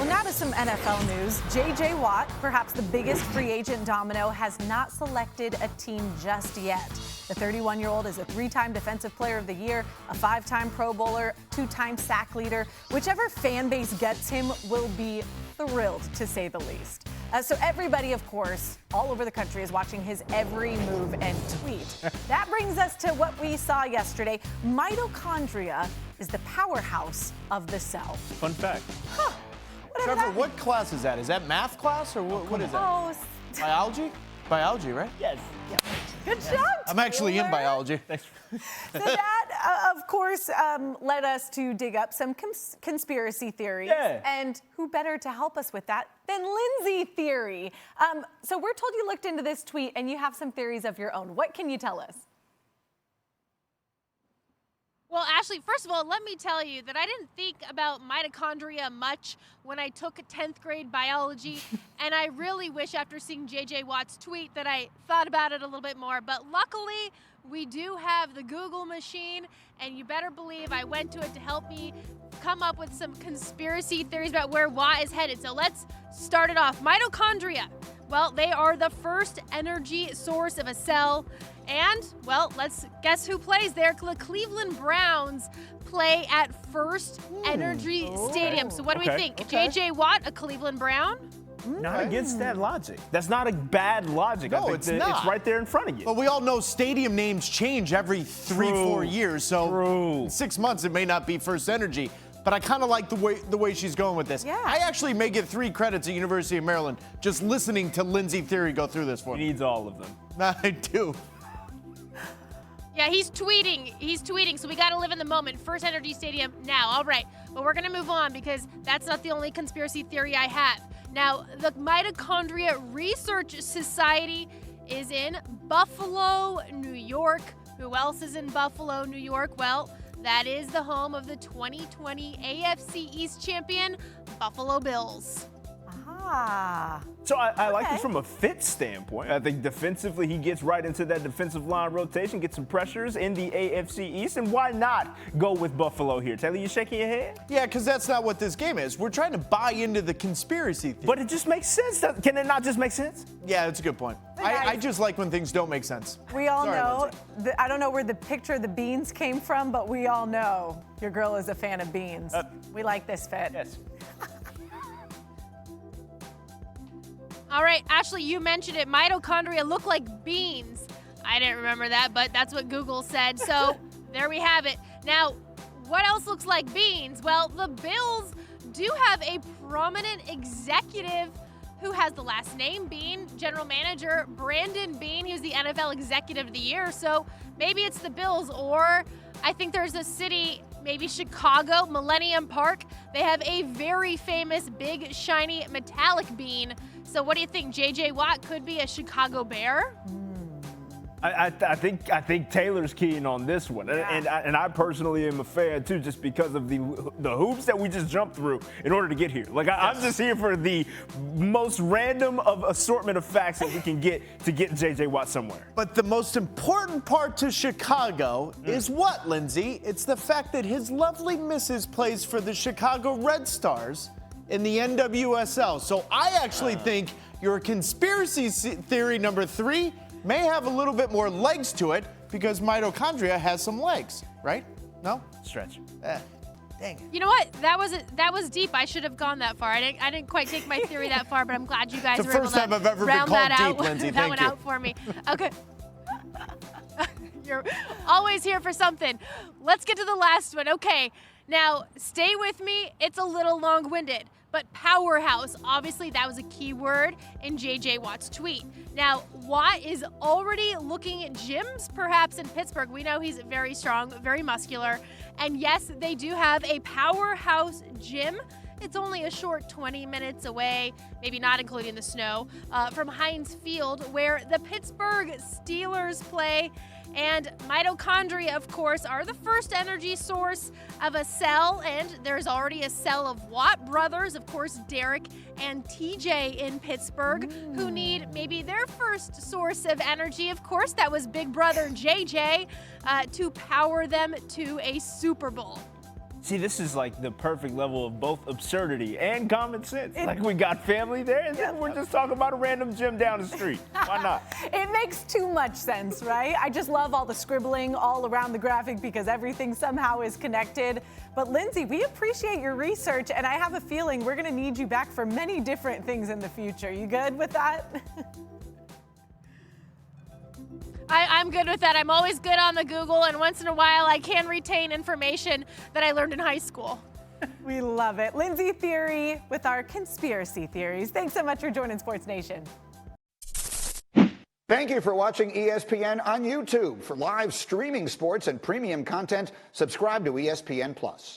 Well, now to some NFL news. J.J. Watt, perhaps the biggest free agent domino, has not selected a team just yet. The 31-year-old is a 3-time Defensive Player of the Year, a 5-time Pro Bowler, 2-time sack leader. Whichever fan base gets him will be thrilled, to say the least. So everybody, of course, all over the country is watching his every move and tweet. That brings us to what we saw yesterday. Mitochondria is the powerhouse of the cell. Fun fact. Huh. Trevor, what class is that? Is that math class or what is that? Oh, Biology? Biology, right? Yes. good job. I'm actually in biology. Thanks. So that, of course, led us to dig up some conspiracy theories. Yeah. And who better to help us with that than Lindsey Thiry? So we're told you looked into this tweet and you have some theories of your own. What can you tell us? Well, Ashley, first of all, let me tell you that I didn't think about mitochondria much when I took 10th grade biology, and I really wish after seeing J.J. Watt's tweet that I thought about it a little bit more. But luckily, we do have the Google machine, and you better believe I went to it to help me come up with some conspiracy theories about where Watt is headed. So let's start it off. Mitochondria. Well, they are the first energy source of a cell. And, well, let's guess who plays there. The Cleveland Browns play at First Energy Stadium. So what do we think? J.J. Watt, a Cleveland Brown? Not against that logic. That's not a bad logic. No, it's not. It's right there in front of you. But we all know stadium names change every 3-4 years. So in 6 months, it may not be First Energy. But I kind of like the way she's going with this. Yeah. I actually may get 3 credits at University of Maryland just listening to Lindsey Thiry go through this for me. He needs all of them. I do. Yeah, he's tweeting, so we got to live in the moment. First Energy Stadium now. All right, but we're going to move on because that's not the only conspiracy theory I have. Now, the Mitochondria Research Society is in Buffalo, New York. Who else is in Buffalo, New York? Well, that is the home of the 2020 AFC East champion, Buffalo Bills. Ah. So I like this from a fit standpoint. I think defensively he gets right into that defensive line rotation, gets some pressures in the AFC East, and why not go with Buffalo here? Taylor, you shaking your head? Yeah, because that's not what this game is. We're trying to buy into the conspiracy theory. But it just makes sense. Can it not just make sense? Yeah, that's a good point. I just like when things don't make sense. We all Sorry, know, Lindsey. I don't know where the picture of the beans came from, but we all know your girl is a fan of beans. We like this fit. Yes. All right, Ashley, you mentioned it. Mitochondria look like beans. I didn't remember that, but that's what Google said. So there we have it. Now, what else looks like beans? Well, the Bills do have a prominent executive who has the last name Bean, general manager Brandon Bean. He was the NFL Executive of the Year. So maybe it's the Bills, or I think there's a city, maybe Chicago, Millennium Park. They have a very famous, big, shiny, metallic bean. So what do you think? J.J. Watt could be a Chicago Bear? I think Taylor's keen on this one, and I personally am a fan too, just because of the hoops that we just jumped through in order to get here. Like I'm just here for the most random of assortment of facts that we can get to get J.J. Watt somewhere. But the most important part to Chicago is what, Lindsey? It's the fact that his lovely missus plays for the Chicago Red Stars in the NWSL. So I actually think your conspiracy theory number 3 may have a little bit more legs to it because mitochondria has some legs, right? No? Stretch. Dang it. You know what? That was deep. I should have gone that far. I didn't quite take my theory that far, but I'm glad you guys It's the were able first time to I've ever been round called that deep, out. Lindsey. That Thank went you. out for me. Okay. You're always here for something. Let's get to the last one. Okay. Now, stay with me. It's a little long-winded, but powerhouse, obviously that was a key word in J.J. Watt's tweet. Now, Watt is already looking at gyms, perhaps in Pittsburgh. We know he's very strong, very muscular. And yes, they do have a powerhouse gym. It's only a short 20 minutes away, maybe not including the snow, from Heinz Field, where the Pittsburgh Steelers play. And mitochondria, of course, are the first energy source of a cell, and there's already a cell of Watt brothers, of course, Derek and TJ in Pittsburgh, who need maybe their first source of energy. Of course, that was big brother JJ to power them to a Super Bowl. See, this is like the perfect level of both absurdity and common sense. Like, we got family there, and then we're just talking about a random gym down the street. Why not? It makes too much sense, right? I just love all the scribbling all around the graphic because everything somehow is connected. But Lindsey, we appreciate your research, and I have a feeling we're going to need you back for many different things in the future. You good with that? I'm good with that. I'm always good on the Google, and once in a while I can retain information that I learned in high school. We love it. Lindsey Thiry with our conspiracy theories. Thanks so much for joining Sports Nation. Thank you for watching ESPN on YouTube. For live streaming sports and premium content, subscribe to ESPN+.